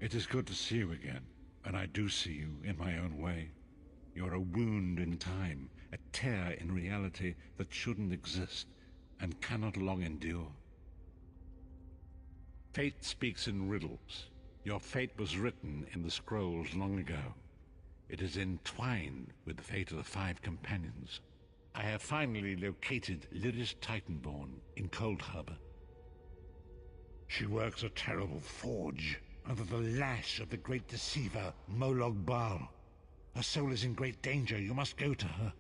It is good to see you again, and I do see you in my own way. You're a wound in time, a tear in reality that shouldn't exist and cannot long endure. Fate speaks in riddles. Your fate was written in the scrolls long ago. It is entwined with the fate of the 5 companions. I have finally located Lyris Titanborn in Cold Harbor. She works a terrible forge under the lash of the great deceiver, Molog Baal. Her soul is in great danger. You must go to her.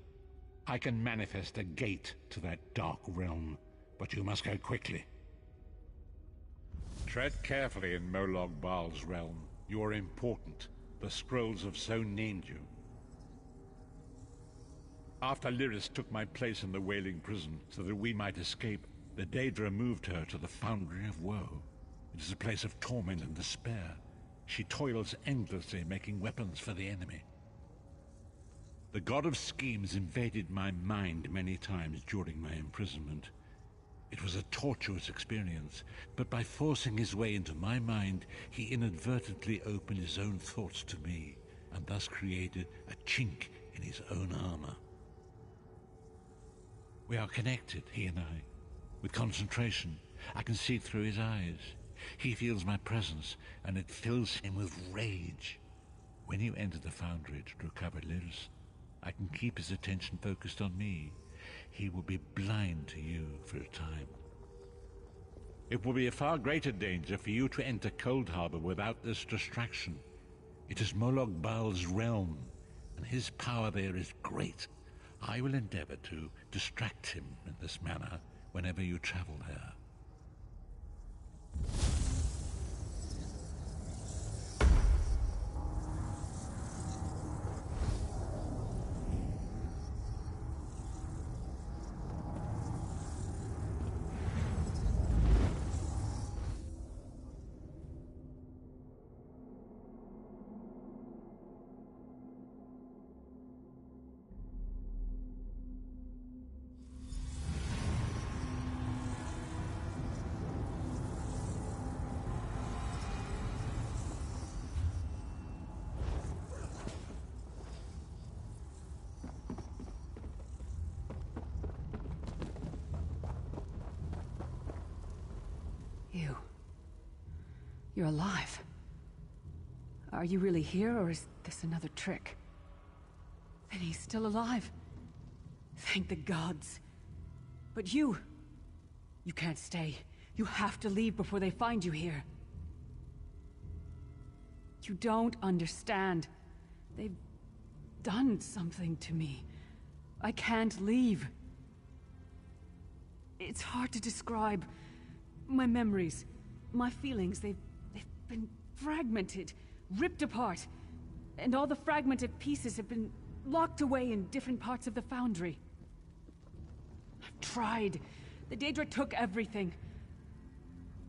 I can manifest a gate to that dark realm, but you must go quickly. Tread carefully in Molog Baal's realm. You are important. The scrolls have so named you. After Lyris took my place in the Wailing Prison so that we might escape, the Daedra moved her to the Foundry of Woe. It is a place of torment and despair. She toils endlessly making weapons for the enemy. The God of Schemes invaded my mind many times during my imprisonment. It was a tortuous experience, but by forcing his way into my mind, he inadvertently opened his own thoughts to me, and thus created a chink in his own armor. We are connected, he and I. With concentration, I can see through his eyes. He feels my presence, and it fills him with rage. When you enter the Foundry to recover Lyris, I can keep his attention focused on me. He will be blind to you for a time. It will be a far greater danger for you to enter Cold Harbor without this distraction. It is Molog Baal's realm, and his power there is great. I will endeavor to distract him in this manner whenever you travel there. You're alive. Are you really here, or is this another trick? Then he's still alive. Thank the gods. But you can't stay. You have to leave before they find you here. You don't understand. They've done something to me. I can't leave. It's hard to describe. My memories, my feelings, they've been fragmented, ripped apart, and all the fragmented pieces have been locked away in different parts of the Foundry. I've tried. The Daedra took everything.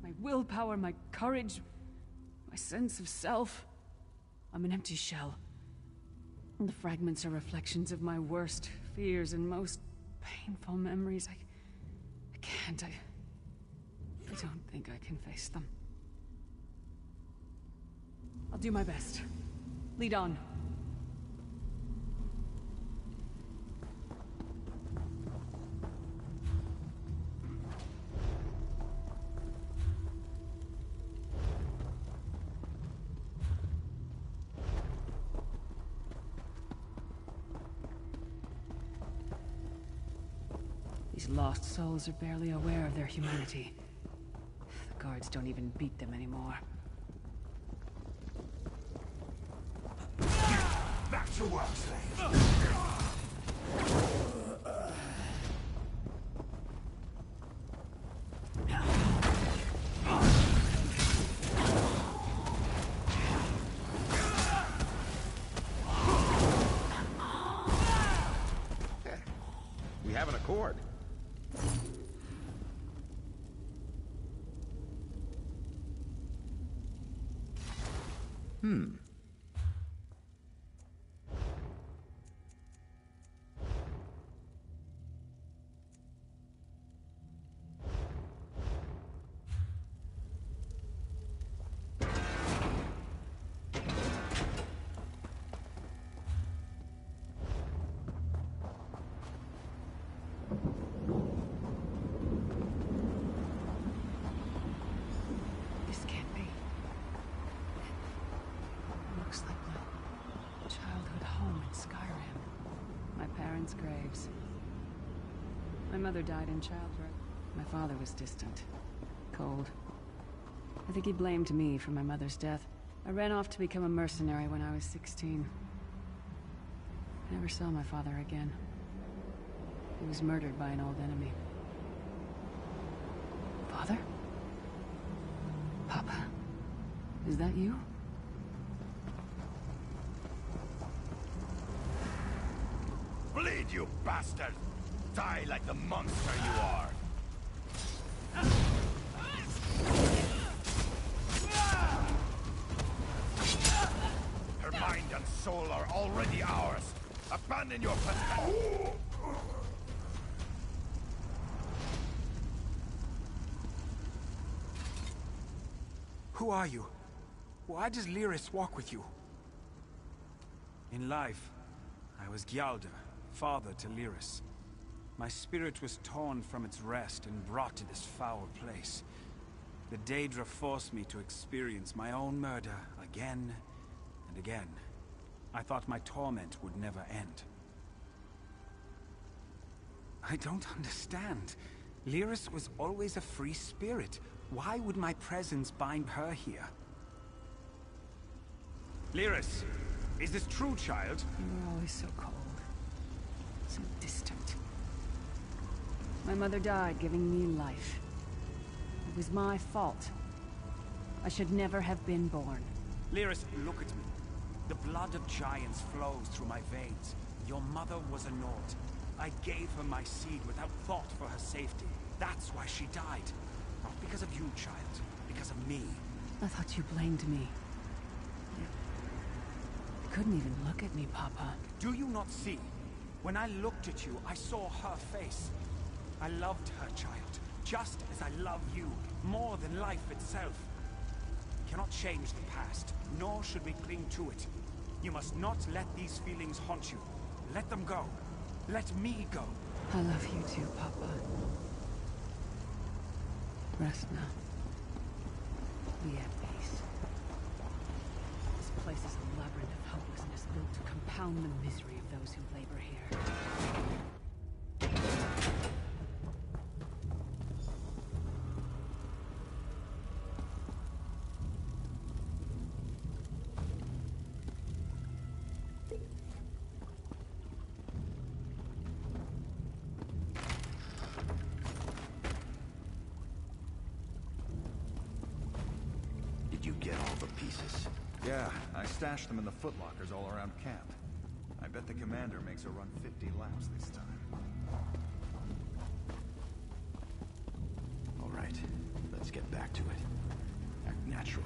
My willpower, my courage, my sense of self. I'm an empty shell. And the fragments are reflections of my worst fears and most painful memories. I can't. I don't think I can face them. I'll do my best. Lead on. These lost souls are barely aware of their humanity. The guards don't even beat them anymore. Back to work, slave! We have an accord. parents' graves. My mother died in childbirth. My father was distant. Cold. I think he blamed me for my mother's death. I ran off to become a mercenary when I was 16. I never saw my father again. He was murdered by an old enemy. Father? Papa? Is that you? Bleed, you bastard! Die like the monster you are! Her mind and soul are already ours. Abandon your path. Who are you? Why does Lyris walk with you? In life, I was Gyalda, father to Lyris. My spirit was torn from its rest and brought to this foul place. The Daedra forced me to experience my own murder again and again. I thought my torment would never end. I don't understand. Lyris was always a free spirit. Why would my presence bind her here? Lyris, is this true, child? You were always so cold. So distant. My mother died giving me life. It was my fault. I should never have been born. Lyris, look at me. The blood of giants flows through my veins. Your mother was a Nord. I gave her my seed without thought for her safety. That's why she died. Not because of you, child. Because of me. I thought you blamed me. You couldn't even look at me, Papa. Do you not see? When I looked at you, I saw her face. I loved her, child. Just as I love you. More than life itself. We cannot change the past, nor should we cling to it. You must not let these feelings haunt you. Let them go. Let me go. I love you too, Papa. Rest now. Be at peace. This place is a labyrinth of hopelessness built to compound the misery of those who labor here. Did you get all the pieces? Yeah, I stashed them in the footlockers all around camp. I bet the commander makes her run 50 laps this time. All right, let's get back to it. Act natural.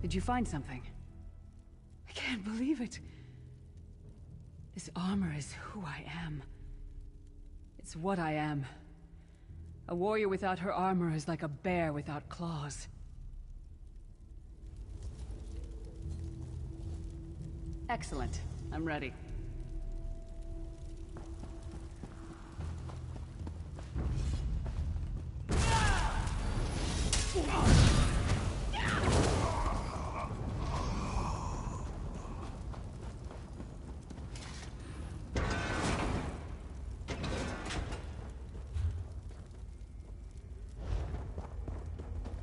Did you find something? I can't believe it. This armor is who I am. It's what I am. A warrior without her armor is like a bear without claws. Excellent. I'm ready.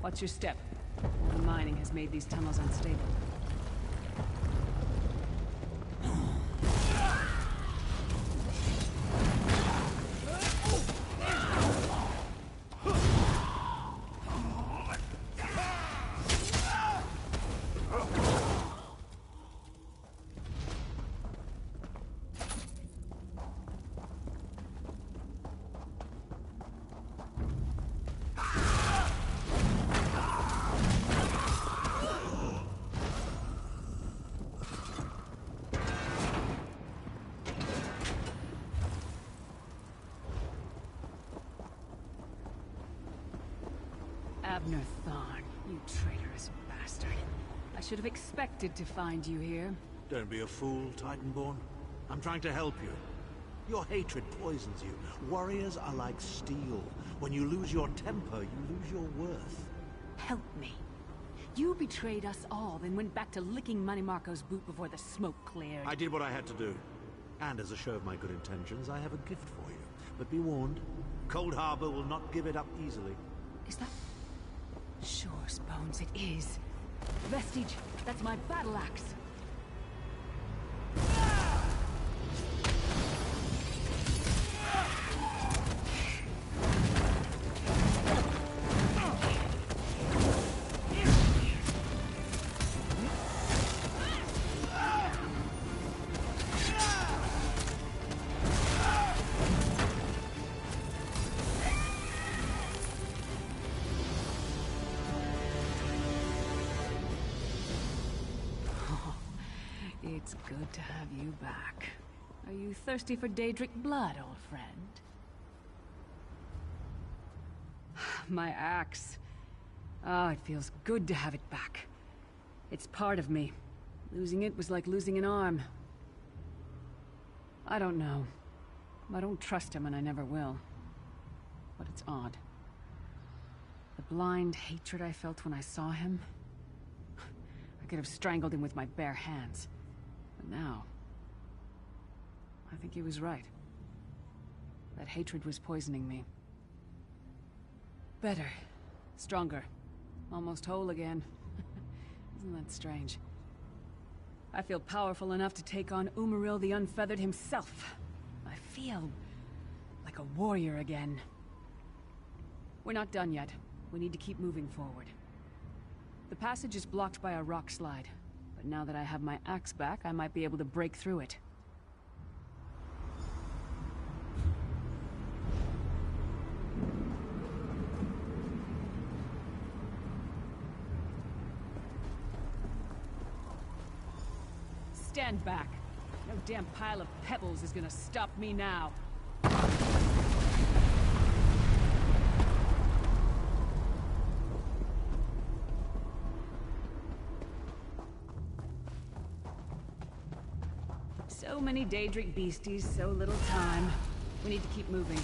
Watch your step. The mining has made these tunnels unstable. Abner Thorn, you traitorous bastard. I should have expected to find you here. Don't be a fool, Titanborn. I'm trying to help you. Your hatred poisons you. Warriors are like steel. When you lose your temper, you lose your worth. Help me. You betrayed us all, then went back to licking Manny Marco's boot before the smoke cleared. I did what I had to do. And as a show of my good intentions, I have a gift for you. But be warned, Cold Harbor will not give it up easily. Is that... Sure, Bones, it is. Vestige, that's my battle axe. It's good to have you back. Are you thirsty for Daedric blood, old friend? My axe. Ah, it feels good to have it back. It's part of me. Losing it was like losing an arm. I don't know. I don't trust him and I never will. But it's odd. The blind hatred I felt when I saw him... I could have strangled him with my bare hands. But now... I think he was right. That hatred was poisoning me. Better. Stronger. Almost whole again. Isn't that strange? I feel powerful enough to take on Umaril the Unfeathered himself. I feel... like a warrior again. We're not done yet. We need to keep moving forward. The passage is blocked by a rock slide. But now that I have my axe back, I might be able to break through it. Stand back. No damn pile of pebbles is gonna stop me now. So many Daedric beasties, so little time. We need to keep moving.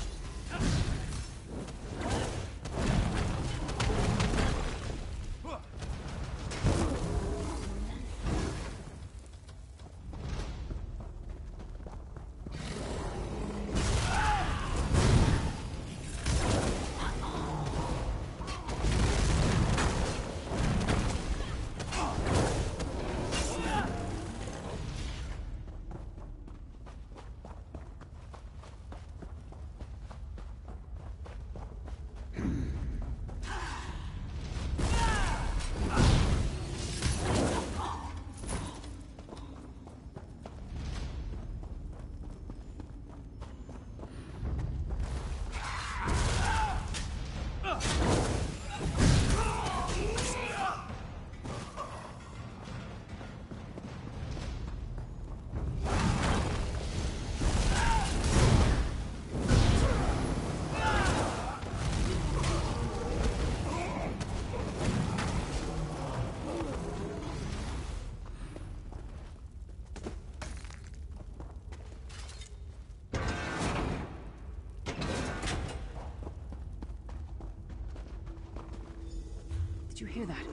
Did you hear that?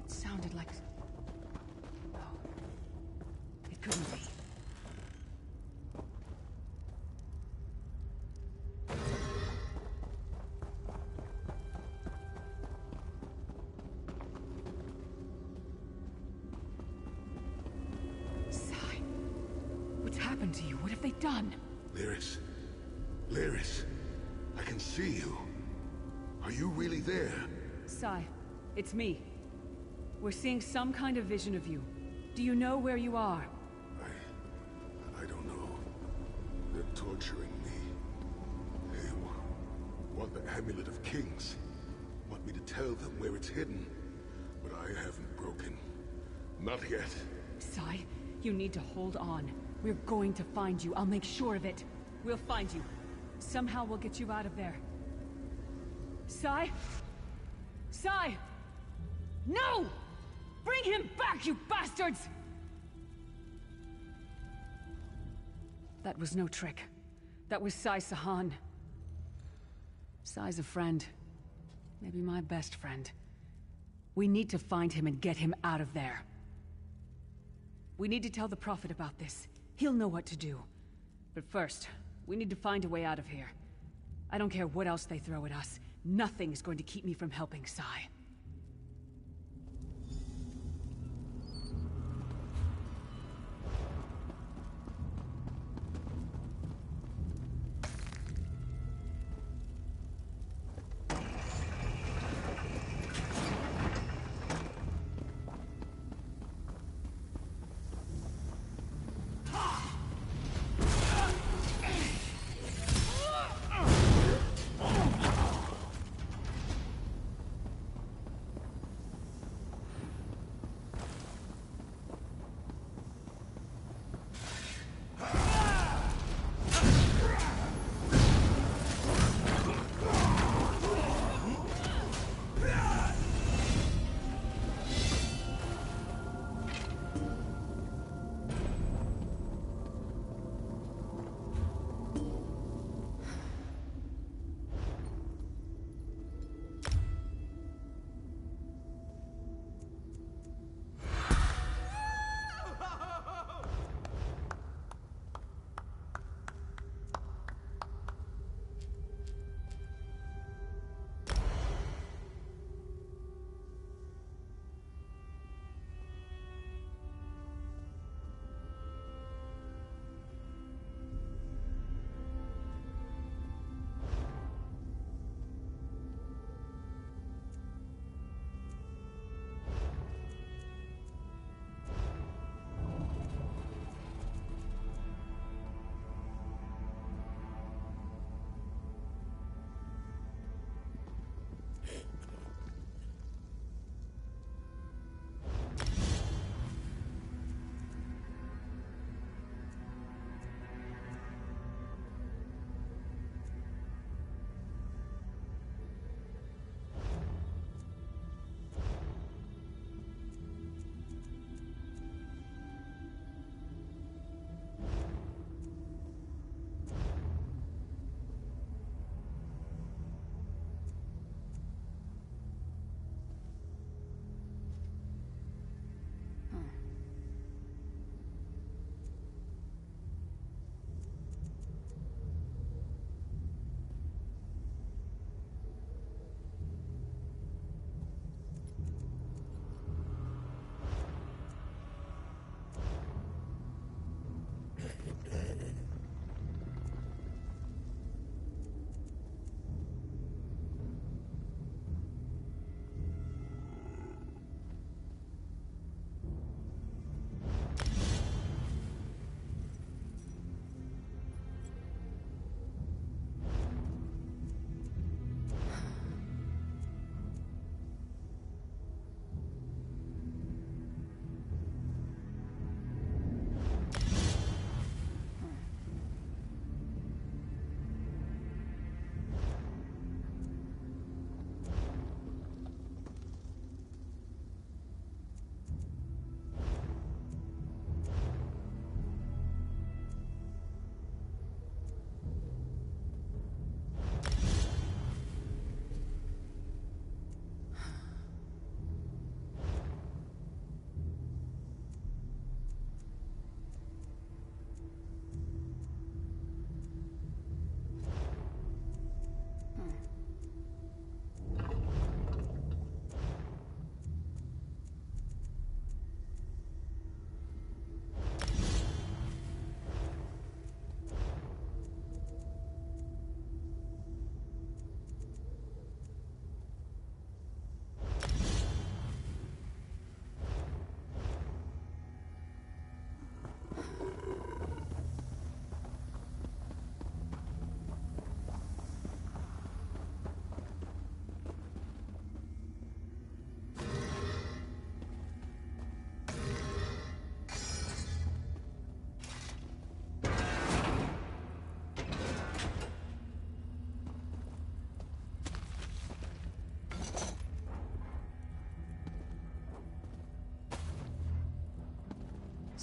It sounded like... No. It couldn't be. Sai, what's happened to you? What have they done? Lyris. Lyris. I can see you. Are you really there? Sai, it's me. We're seeing some kind of vision of you. Do you know where you are? I don't know. They're torturing me. They want the Amulet of Kings. Want me to tell them where it's hidden. But I haven't broken. Not yet. Sai, you need to hold on. We're going to find you. I'll make sure of it. We'll find you. Somehow we'll get you out of there. Sai? Sai! No! Bring him back, you bastards! That was no trick. That was Sai Sahan. Sai's a friend. Maybe my best friend. We need to find him and get him out of there. We need to tell the Prophet about this. He'll know what to do. But first, we need to find a way out of here. I don't care what else they throw at us. Nothing is going to keep me from helping Sai.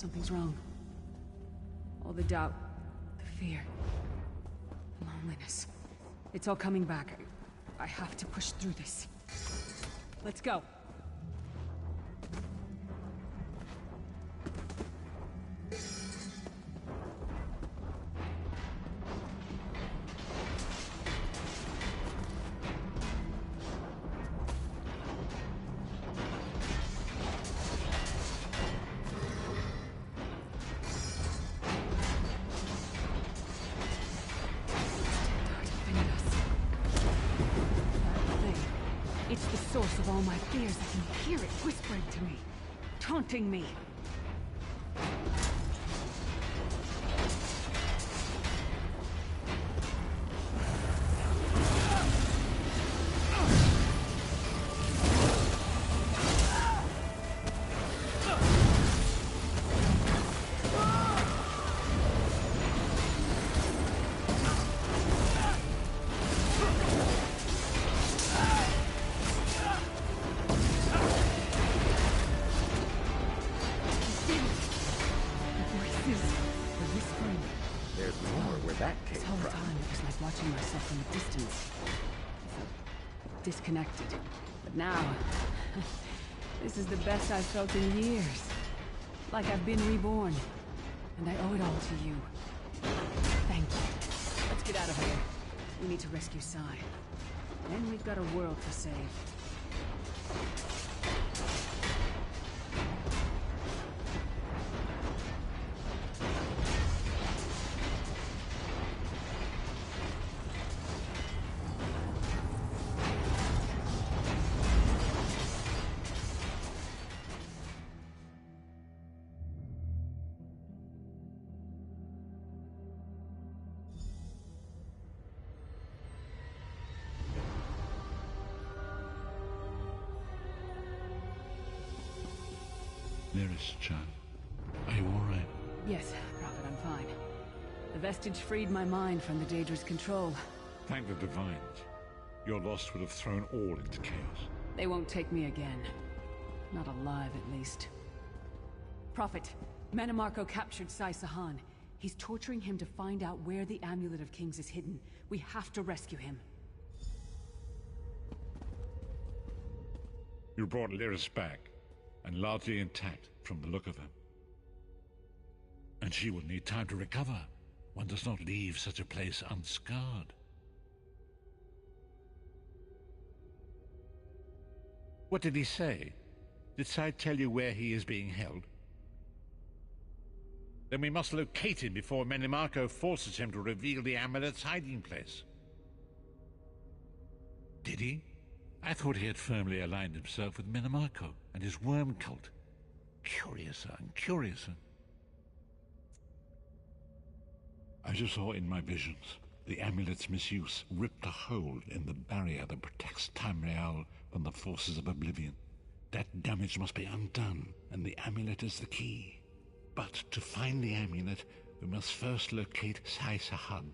Something's wrong. All the doubt, fear. Loneliness. It's all coming back. I have to push through this. Let's go. It's the source of all my fears. I can hear it whispering to me, taunting me. Disconnected. But now, this is the best I've felt in years. Like I've been reborn. And I owe it all to you. Thank you. Let's get out of here. We need to rescue Sai. Then we've got a world to save. Lyris-chan, are you all right? Yes, Prophet, I'm fine. The vestige freed my mind from the Daedra's control. Thank the Divines. Your loss would have thrown all into chaos. They won't take me again. Not alive, at least. Prophet, Mannimarco captured Sai Sahan. He's torturing him to find out where the Amulet of Kings is hidden. We have to rescue him. You brought Lyris back, and largely intact from the look of her. And she will need time to recover. One does not leave such a place unscarred. What did he say? Did Sai tell you where he is being held? Then we must locate him before Mannimarco forces him to reveal the amulet's hiding place. Did he? I thought he had firmly aligned himself with Mannimarco and his worm cult. Curiouser and curiouser. As you saw in my visions, the amulet's misuse ripped a hole in the barrier that protects Tamriel from the forces of oblivion. That damage must be undone, and the amulet is the key. But to find the amulet, we must first locate Sai Sahan.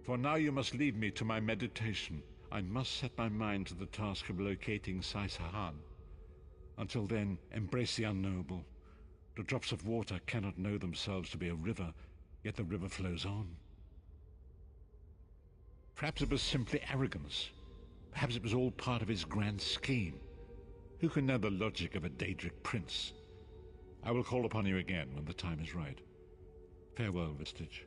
For now you must leave me to my meditation. I must set my mind to the task of locating Sai Sahan. Until then, embrace the unknowable. The drops of water cannot know themselves to be a river, yet the river flows on. Perhaps it was simply arrogance. Perhaps it was all part of his grand scheme. Who can know the logic of a Daedric prince? I will call upon you again when the time is right. Farewell, Vestige.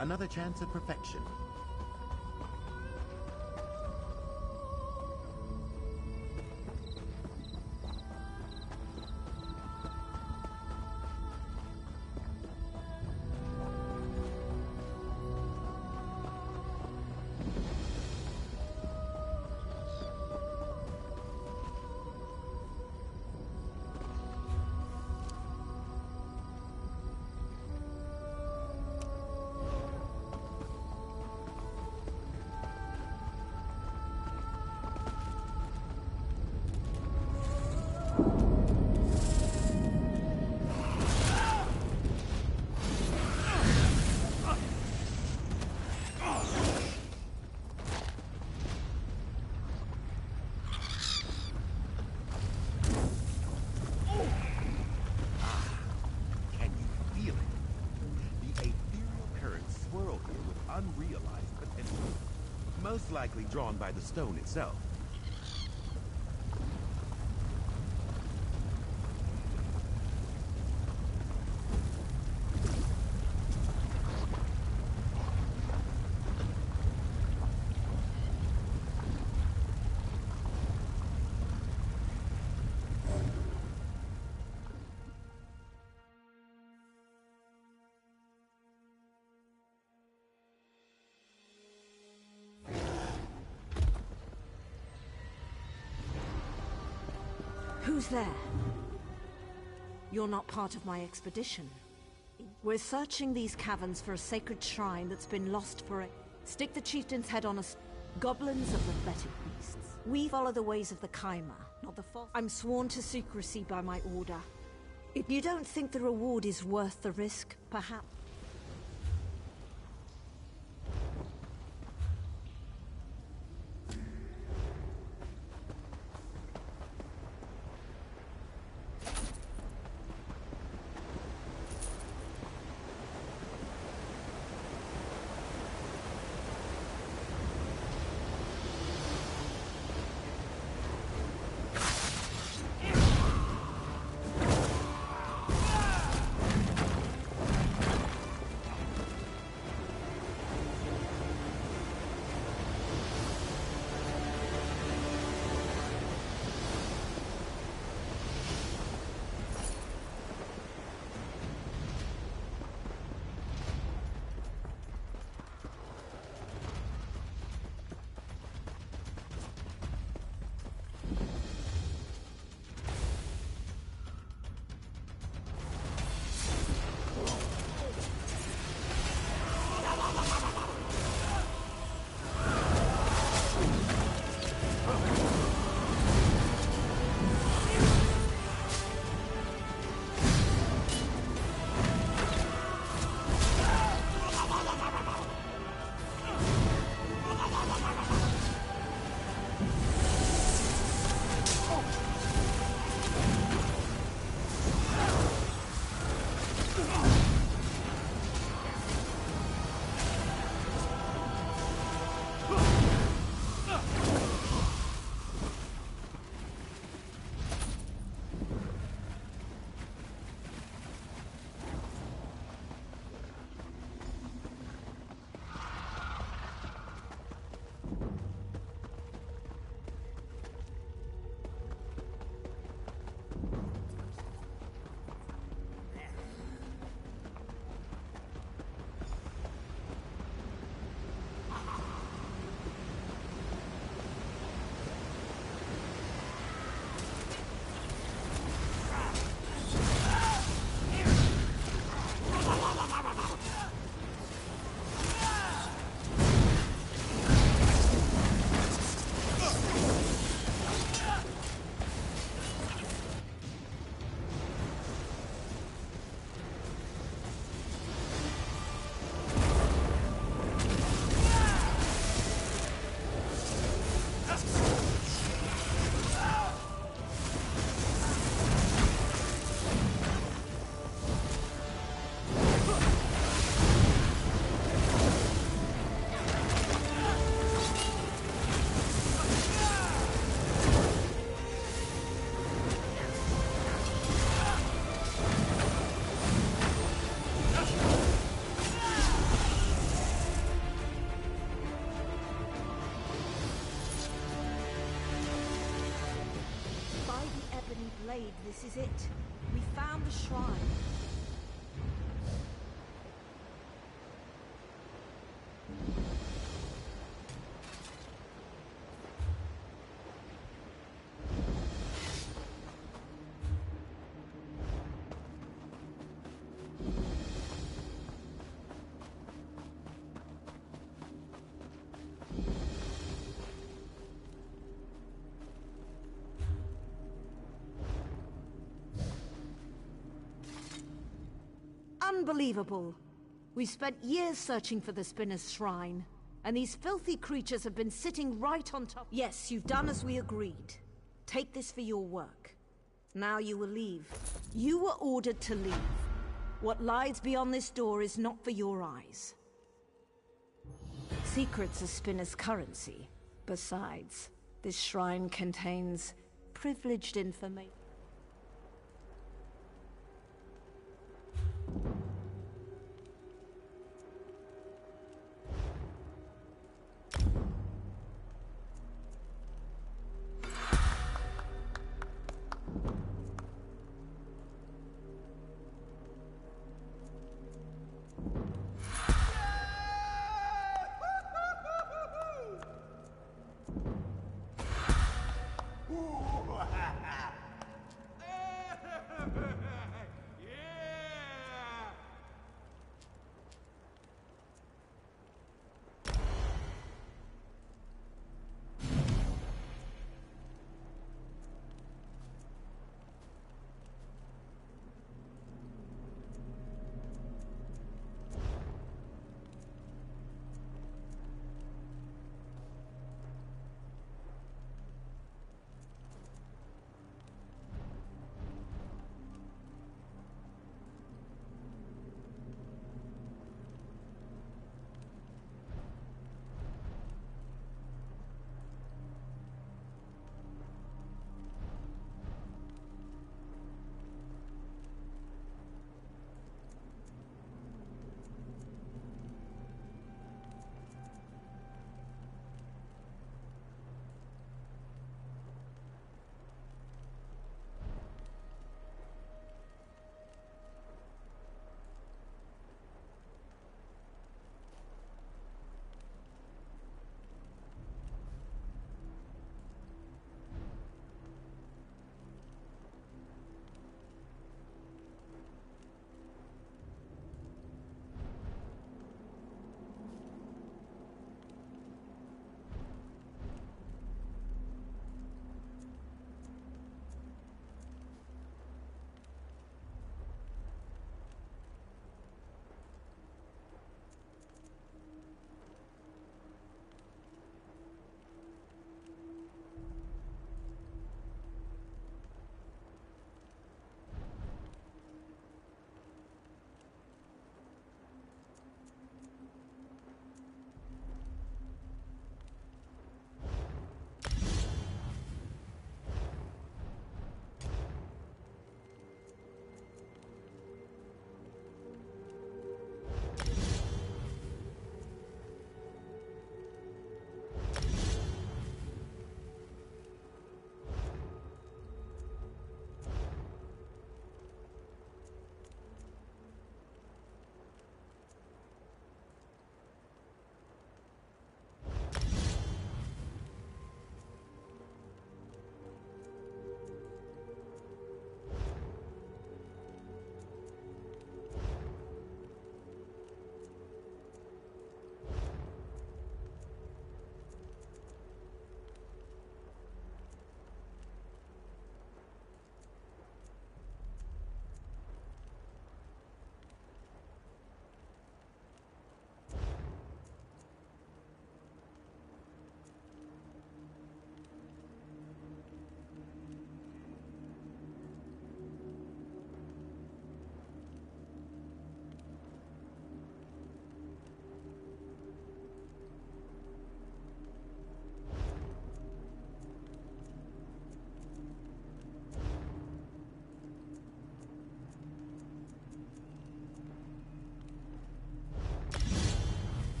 Another chance at perfection. Unrealized potential, most likely drawn by the stone itself. Who's there? You're not part of my expedition. We're searching these caverns for a sacred shrine that's been lost for a... Stick the chieftain's head on us. Goblins are pathetic beasts. We follow the ways of the Kaima, not the false. I'm sworn to secrecy by my order. If you don't think the reward is worth the risk, perhaps... This is it. We found the shrine. Unbelievable. We've spent years searching for the Spinner's Shrine, and these filthy creatures have been sitting right on top. Yes, you've done as we agreed. Take this for your work. Now you will leave. You were ordered to leave. What lies beyond this door is not for your eyes. Secrets are Spinner's currency. Besides, this shrine contains privileged information.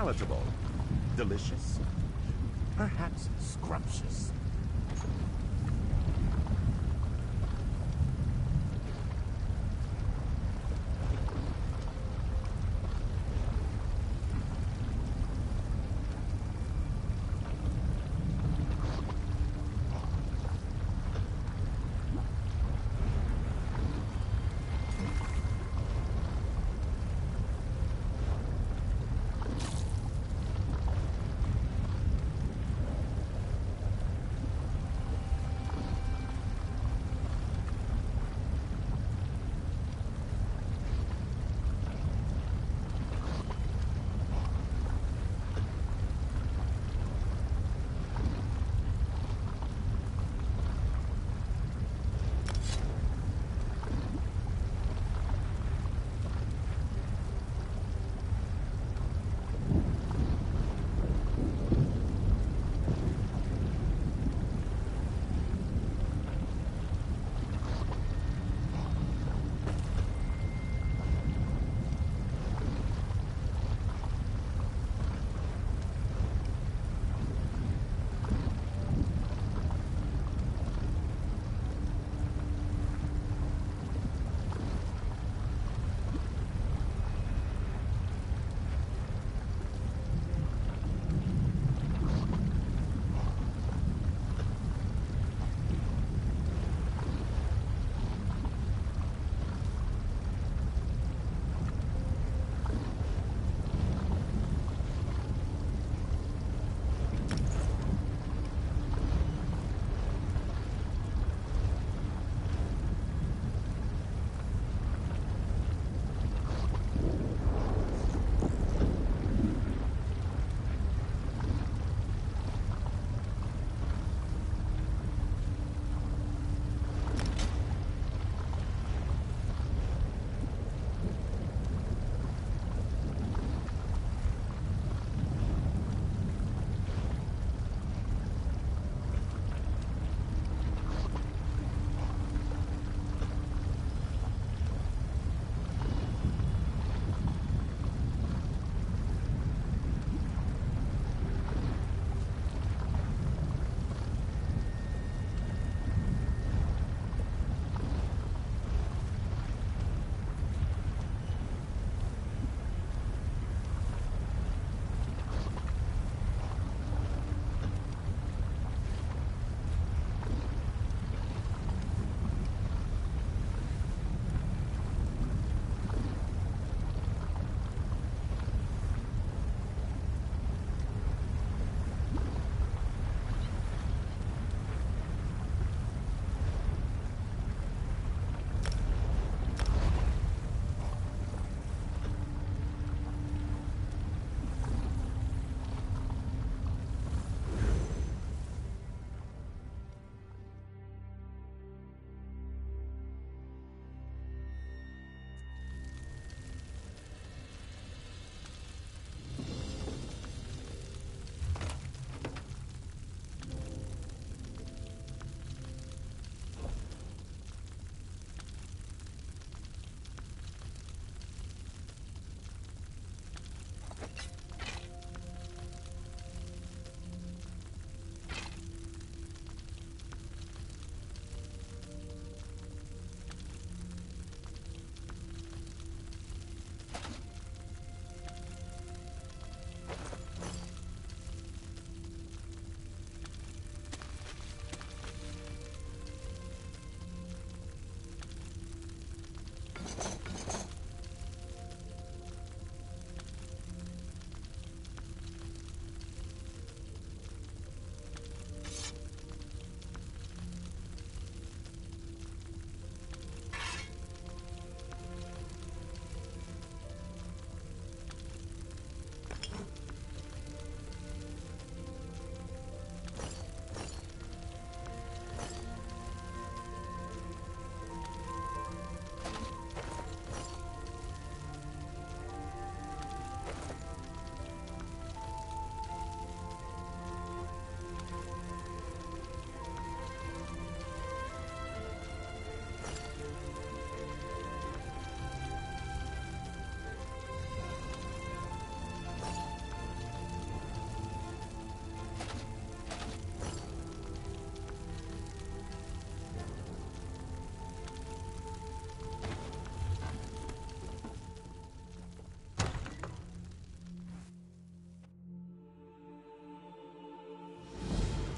palatable. Delicious? Perhaps scrumptious.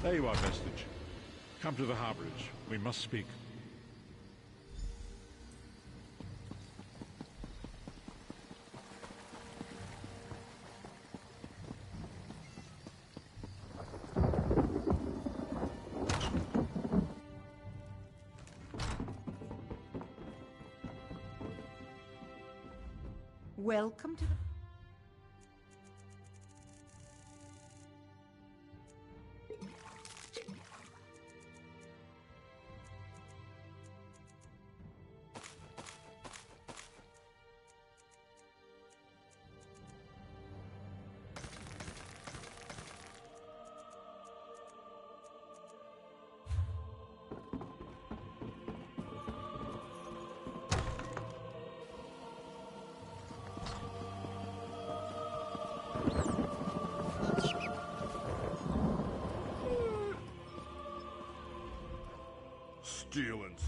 There you are, Vestige. Come to the harborage. We must speak. Welcome to the... Stealings.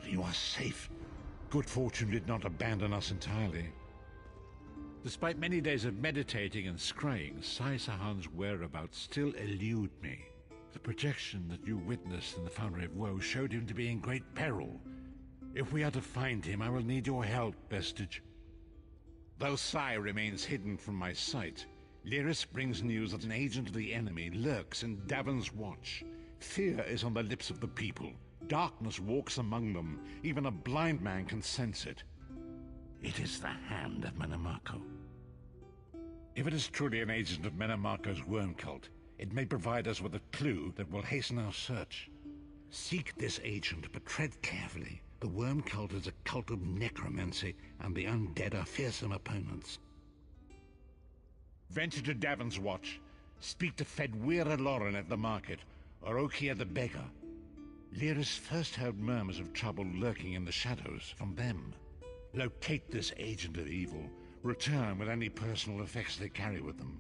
You are safe. Good fortune did not abandon us entirely. Despite many days of meditating and scrying, Sai Sahan's whereabouts still elude me. The projection that you witnessed in the Foundry of Woe showed him to be in great peril. If we are to find him, I will need your help, Vestige. Though Sai remains hidden from my sight, Lyris brings news that an agent of the enemy lurks in Davon's watch. Fear is on the lips of the people. Darkness walks among them. Even a blind man can sense it. It is the hand of Menamarco. If it is truly an agent of Menamarco's worm cult, it may provide us with a clue that will hasten our search. Seek this agent, but tread carefully. The worm cult is a cult of necromancy, and the undead are fearsome opponents. Venture to Davon's watch. Speak to Fedwira Lauren at the market, or Okia the beggar. Lyris first heard murmurs of trouble lurking in the shadows from them. Locate this agent of evil. Return with any personal effects they carry with them.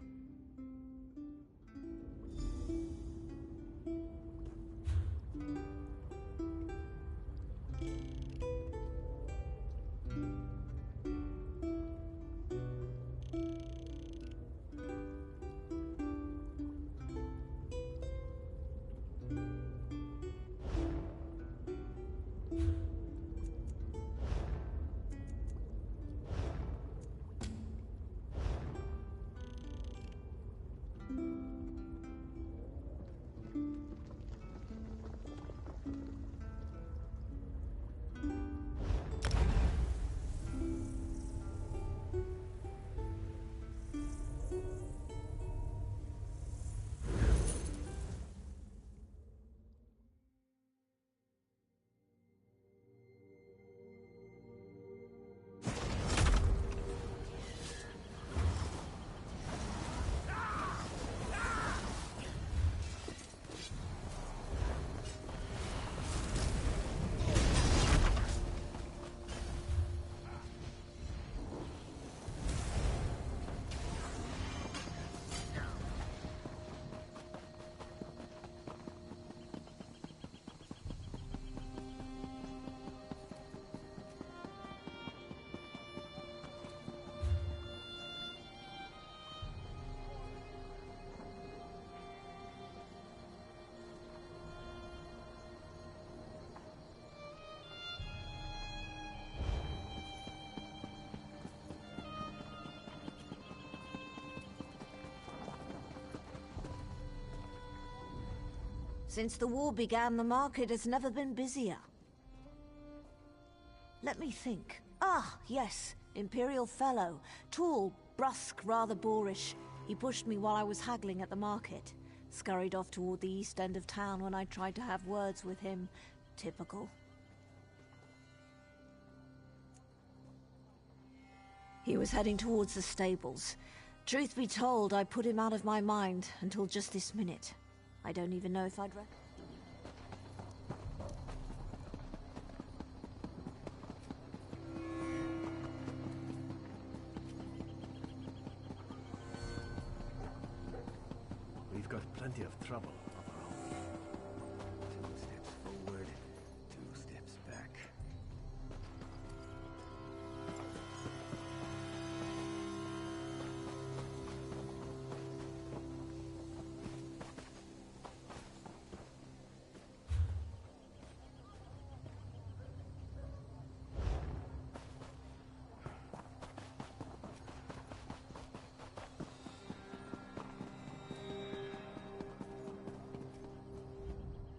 Since the war began, the market has never been busier. Let me think. Ah, yes. Imperial fellow. Tall, brusque, rather boorish. He pushed me while I was haggling at the market. Scurried off toward the east end of town when I tried to have words with him. Typical. He was heading towards the stables. Truth be told, I put him out of my mind until just this minute. I don't even know if I'd We've got plenty of trouble of our own. 2 steps forward, 2 steps back.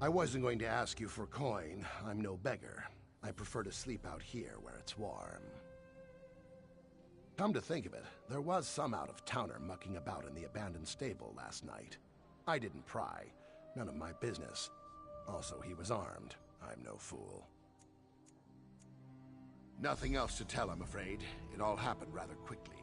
I wasn't going to ask you for coin. I'm no beggar. I prefer to sleep out here where it's warm. Come to think of it, there was some out-of-towner mucking about in the abandoned stable last night. I didn't pry. None of my business. Also, he was armed. I'm no fool. Nothing else to tell, I'm afraid. It all happened rather quickly.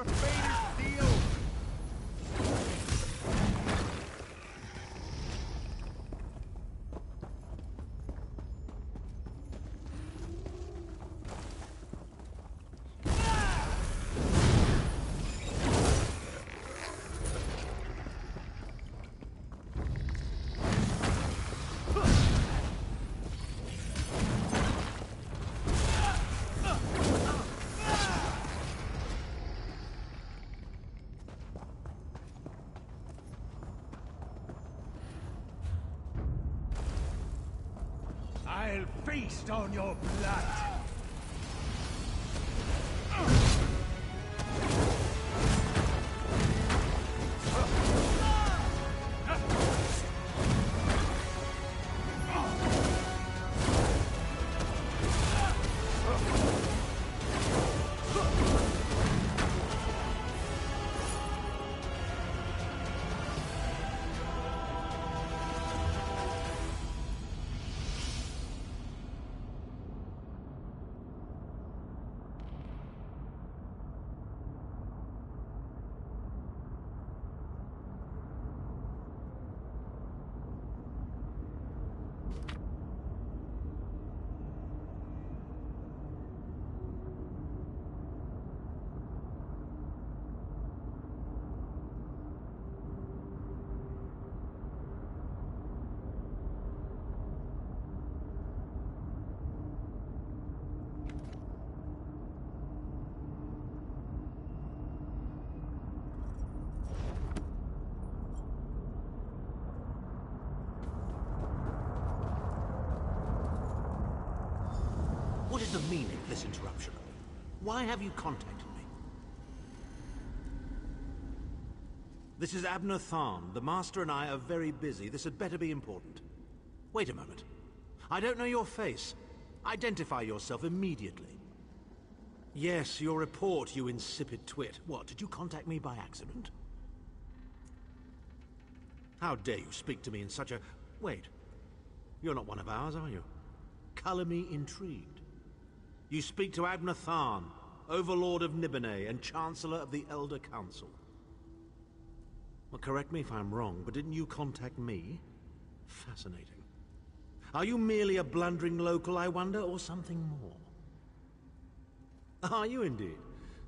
Your fate is sealed! I'll feast on your blood! What is the meaning of this interruption? Why have you contacted me? This is Abner Tharn. The Master and I are very busy. This had better be important. Wait a moment. I don't know your face. Identify yourself immediately. Yes, your report, you insipid twit. What, did you contact me by accident? How dare you speak to me in such a... Wait. You're not one of ours, are you? Color me intrigued. You speak to Abner Tharn, Overlord of Nibene and Chancellor of the Elder Council. Well, correct me if I'm wrong, but didn't you contact me? Fascinating. Are you merely a blundering local, I wonder, or something more? Are you indeed?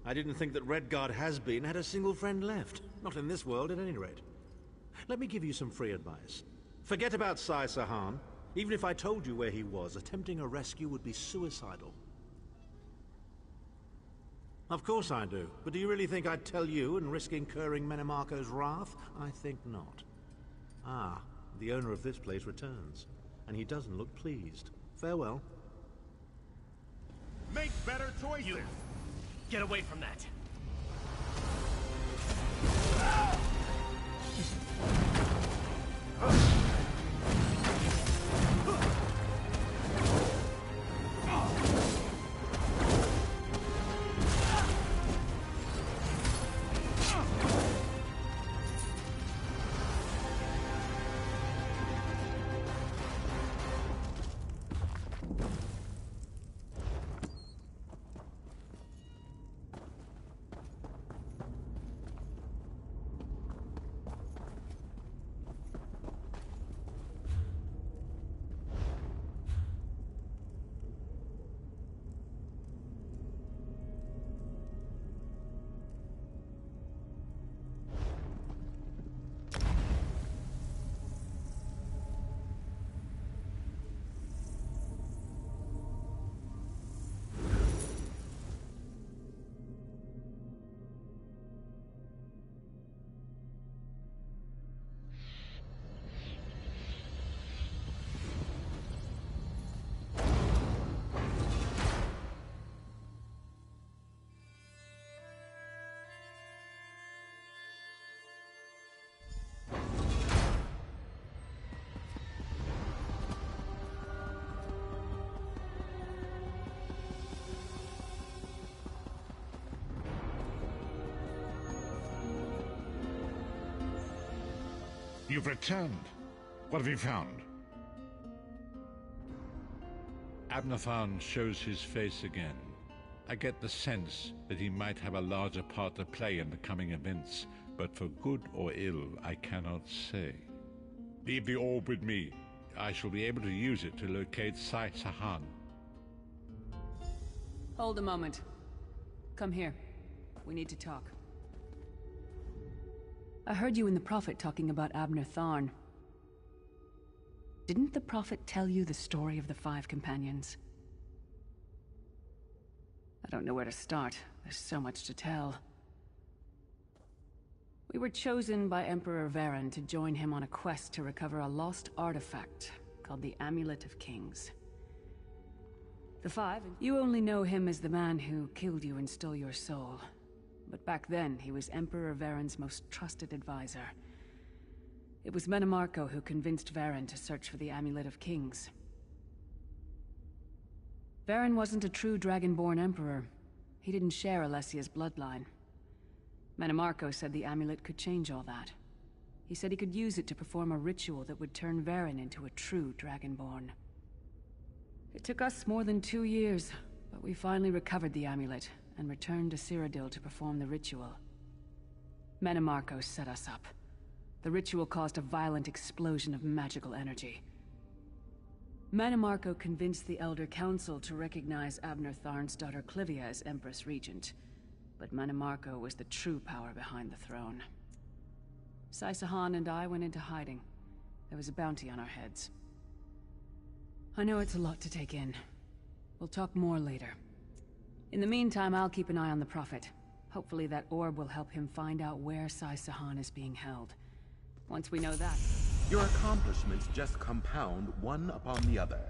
I didn't think that Redguard has-been had a single friend left. Not in this world, at any rate. Let me give you some free advice. Forget about Sai Sahan. Even if I told you where he was, attempting a rescue would be suicidal. Of course I do. But do you really think I'd tell you and risk incurring Menemarco's wrath? I think not. Ah, the owner of this place returns. And he doesn't look pleased. Farewell. Make better choices! You! Get away from that! You've returned. What have you found? Abner Tharn shows his face again. I get the sense that he might have a larger part to play in the coming events, but for good or ill, I cannot say. Leave the orb with me. I shall be able to use it to locate Sai Sahan. Hold a moment. Come here. We need to talk. I heard you and the Prophet talking about Abner Tharn. Didn't the Prophet tell you the story of the 5 companions? I don't know where to start. There's so much to tell. We were chosen by Emperor Varen to join him on a quest to recover a lost artifact called the Amulet of Kings. The 5, you only know him as the man who killed you and stole your soul. But back then, he was Emperor Varen's most trusted advisor. It was Menemarco who convinced Varen to search for the Amulet of Kings. Varen wasn't a true Dragonborn Emperor. He didn't share Alessia's bloodline. Menemarco said the amulet could change all that. He said he could use it to perform a ritual that would turn Varen into a true Dragonborn. It took us more than 2 years, but we finally recovered the amulet and returned to Cyrodiil to perform the ritual. Menemarco set us up. The ritual caused a violent explosion of magical energy. Menemarco convinced the Elder Council to recognize Abner Tharn's daughter Clivia as Empress Regent, but Menemarco was the true power behind the throne. Sai Sahan and I went into hiding. There was a bounty on our heads. I know it's a lot to take in. We'll talk more later. In the meantime, I'll keep an eye on the Prophet. Hopefully that orb will help him find out where Sai Sahan is being held. Once we know that... Your accomplishments just compound one upon the other.